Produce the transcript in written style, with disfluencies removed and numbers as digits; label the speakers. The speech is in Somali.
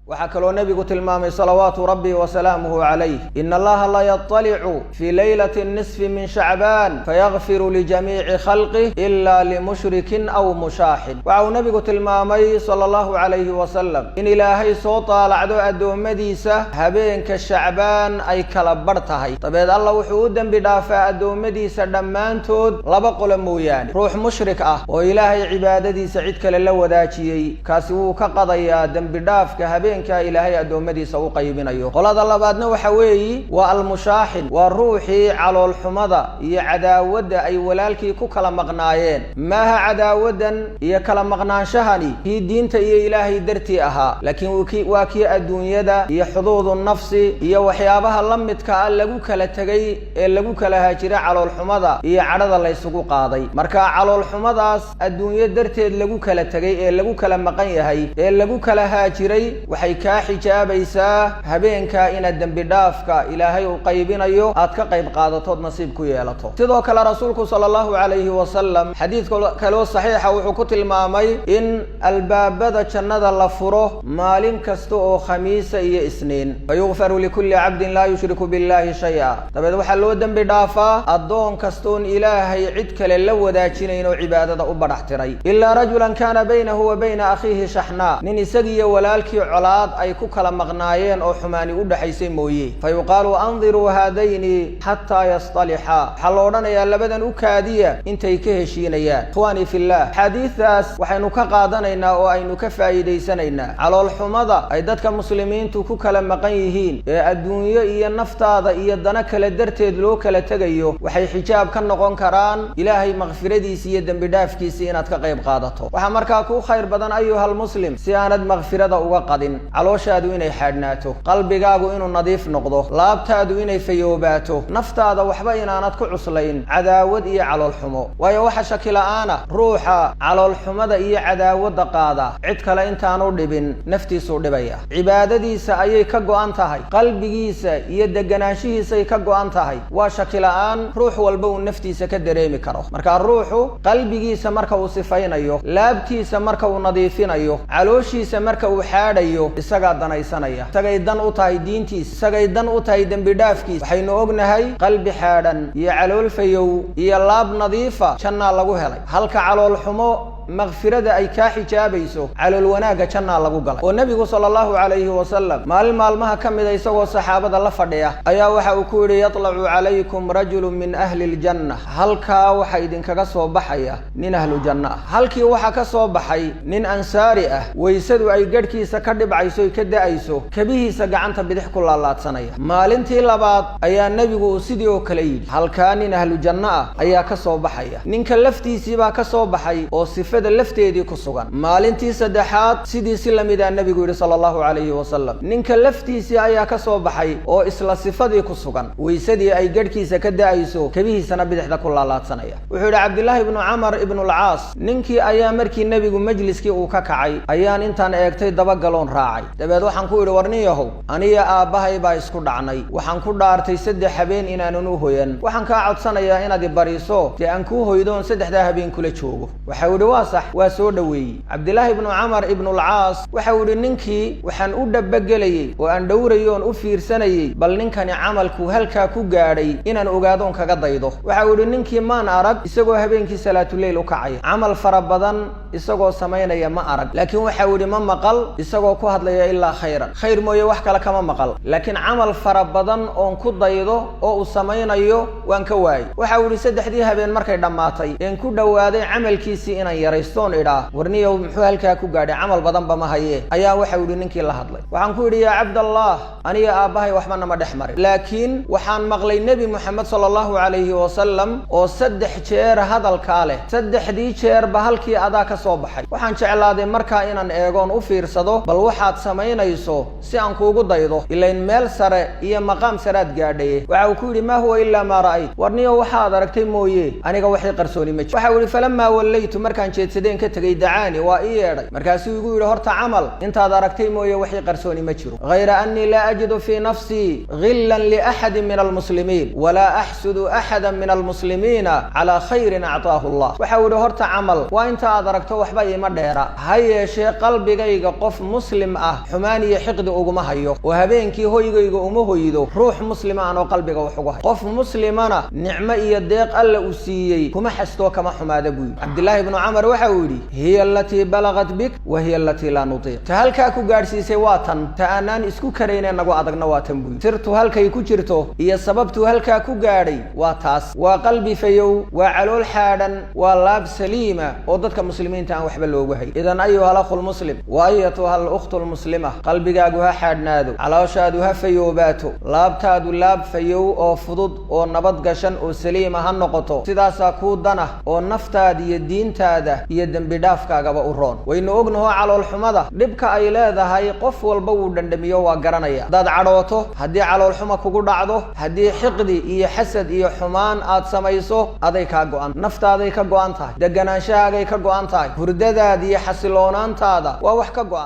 Speaker 1: وحكى النبي قلت المامي صلوات ربي وسلامه عليه إن الله لا يطلع في ليلة النصف من شعبان فيغفر لجميع خلقه إلا لمشرك أو مشاحن. وعو النبي قلت المامي صلى الله عليه وسلم إن إلهي صوتا لعدو أدو مديسة هبين كالشعبان أي كالبرتهي طبيعي الله وحودا بدافع أدو مديسة دمان تود لبقل موياني روح مشرك وإلهي عبادتي سعيد كاللو داتي كاسو كقضيا دم بداف كهبين كإلهي أدو مديسة وقيبين أيوه قلاد الله بعدنا وحوي والمشاحن والروحي على الحمضة يعداود أي ولالكي كوكلا مغنايين ما عداودا يكلا مغنان شهني هي دين تي إلهي درتي أها لكن واكي الدنيا دا هي حظوظ النفس هي وحيابها لمت كألقوك لتجي لقوك لها جرا على الحمضة هي عرض الله يسوق قاضي مركا على الحمضة الدنيا درتي لقوك لتجي لقوك لما قيهاي لقوك لها جري وحيكا حجاب يسا هبين كائن الدم بدافك إلهي وقيبين أيو أتك قيب قادته نصيبك يالته تذوك لرسولك صلى الله عليه وسلم حديث كلو صحيح وحكوت المامي إن الباب بدا جنة لفره مالين كستو خميس إيه إسنين فيغفر لكل عبد لا يشرك بالله شيئا طبعا وحلو الدم بدافا الدون كستون إلهي عدك للو داجينين وعبادة أبر احتري إلا رجلا كان بينه وبين أخيه شحناء نيني سقي ولالكي علاد أي كوكلا مغنايين أو حماني أود حيسين مويه فيقال أنظروا هذين حتى يصطلحا حلورنا يا لبدا أكادية انتي كهشينيا إخواني في الله حديث وحين كقادنا وأين كفايدي سنينا على الحمضة أي دتك مسلمين تكوكلا مقيهين الدنيا إيا النفطة إيا الدنك لدرتيد لوك لتغيو وحي حجاب كنقون كران إلهي مغفردي سيدا بدافكي سينات كقيب قادته وحمركاكو خير بدن أيها المسلم سياند مغفرة وقدن علوشادو إني حادناتو قلبigaagu inuu nadiif noqdo laabtaadu inay fayoobato naftaada waxba inaanad ku cuslayn cadaawad iyo calool xumo waayo waxa shaki la'aana ruuxa calool xumada iyo cadaawada qaada cid kale intaanu dhibin naftiisu dhibaya cibaadadiisa ayay ka go'an tahay qalbigiisa iyo deganaanshihiisa ay ka go'an tahay waa shaki la'aan ruux walba uu naftiisa ka dareemi karo marka ruuxu qalbigiisa marka uu sifaynayo laabtiisa marka uu nadiifinayo calooshiisa marka uu xaadhayo isaga danaysanaya tagay dan u tahay diintiisa sagay dan u tahay dambi dhaafkiisa waxaynu ognahay qalbi xaadan iyo calool fayow iyo laab nadiifa janna lagu helay halka calool xumo مغفرة أي كاحجابيسو على الوناقة جنة لغو قلع والنبي صلى الله عليه وسلم مال مها كم إذا يسوى الصحابة الله فرديا أيا وحا أكوري يطلع عليكم رجل من أهل الجنة هلكا وحا إذن كقصوا بحيا من أهل الجنة هلكي وحا كقصوا بحي من أنسارئة ويسدوا أي قركي سكدب عيسو يكد عيسو كبيه سقعنت بدحك الله تسنية مال انتي لبعض أيا النبي سيديو كليل هلكا من أهل الجنة أيا كقصوا بحيا نين كلفتي سيبا كقصوا بحي أو لفتيدي كسوغان مالنتي سدحات سيدي سلميدا النبي صلى الله عليه وسلم نينك لفتيسي ايا كسو بخاي او اسلا صفدي كسوغان ويسدي اي غدكيسا كدايسو كبيه سنه بدخدا كلالات سنيا وحول عبد الله بن عمر ابن العاص نينكي ايا مركي النبي مجلسكي او ككعي ايان انتان ايغتay daba galon raacay dabeed waxaan ku iri warniyahow aniga aabahay baa isku dhacnay waxaan ku dhaartay saddex habeen inaan u hoyan waxaan ka codsanayaa inaad bariiso tii aan ku hoydoon saddexda habeen kula joogo waxa uu dhawaasah وسودوي عبد الله بن عمر ابن العاص وحاول ننكي وحن أدبجلي وأن دوريون أفير سني بل ننكني عملك هلكا كجاري إن أن أجادون كجديده وحاول ننكي ما نعرف يسوى هبينك صلاة الليل وكعي عمل فربضان يسوى سمينا يا ما أرد لكن وحاول ما مقل يسوى كهد لي إلا خيرا خير ما يوحك لك ما مقل لكن عمل فربضان أن كجديده أو سمينا يو وأن كواي وحاول يسدح ديها بين مركز دماتي إن كده وهذا عمل كيسي إن يريستون ورنيو محو هلكا ku gaadhay amal badan ba ma haye ayaa waxa uu ninkii la hadlay waxaan ku yiri ya Abdullah aniga aabahay waxba ma dhexmarin laakiin waxaan maqlay nabi Muhammad sallallahu alayhi wa sallam oo saddex jeer hadalka leh saddexdii jeer ba halkii adaa ka soo baxay waxaan jeclaaday markaa inaan eegoon u fiirsado bal waxaad sameynayso si aan kuugu daydo ileen meel sare iyo maqaam saraad gaadhay waxa uu ku yiri ma huwa illa ma ra'ay warniyo waxaad aragtay mooyee aniga wixii qarsooni ma waxa uu falamma wallaytu markaan jeedsadeen ka tagay dacaani waa ii yeedhay markaasuu igu yidhi horta camal intaad aragtay mooye wixii qarsooni ma jiro ghayra annii laa ajidu fii nafsii ghillan liaxadin min almuslimiin walaa axsudu axadan min almuslimiina calaa khayrin actaahu allah waxau yidhi horta camal waa inta aad aragto waxba iima dheera ha yeeshee qalbigayga qof muslim ah xumaan iyo xiqdi uguma hayo oo habeenkii hoygayga uma hoydo ruux muslima aan oo qalbiga wax ugu hayo qof muslimana nicmo iyo deeq alla uu siiyey kuma xastoo kama xumaada buu yidhi cabdillaahi ibnu camar waxa uu yidhi hiya alatii balagat bik wa hiya alatii laa nutiiq ta halkaa ku gaadhsiisay waa tan ta aanaan isku karaynee nagu adagna waa tan buu yidhi sirtu halkay ku jirto iyo sababtuu halkaa ku gaadhay waa taas waa qalbi fayow waa calool xaadhan waa laab saliima oo dadka muslimiinta aan waxba loogu hay idan ayuha alakhu lmuslim wa ayatuha alukhtu lmuslima qalbigaagu ha xaadhnaado calooshaadu ha fayoobaato laabtaadu laab fayow oo fudud oo nabad gashan oo saliima ha noqoto sidaasaa kuu dana oo naftaada iyo diintaada iyo dembi dhaafkaagaba u roon waynu ognaho caloolxumada dhibka ay leedahay qof walba wuu dhandhamiyo waa garanaya haddaad cadhooto haddii caloolxuma kugu dhacdo haddii xiqdi iyo xasad iyo xumaan aad samayso aday kaa go-an naftaaday ka go-an tahay deganaanshahaagay ka go-an tahay hurdadaada iyo xasiloonaantaada waa wax ka go-an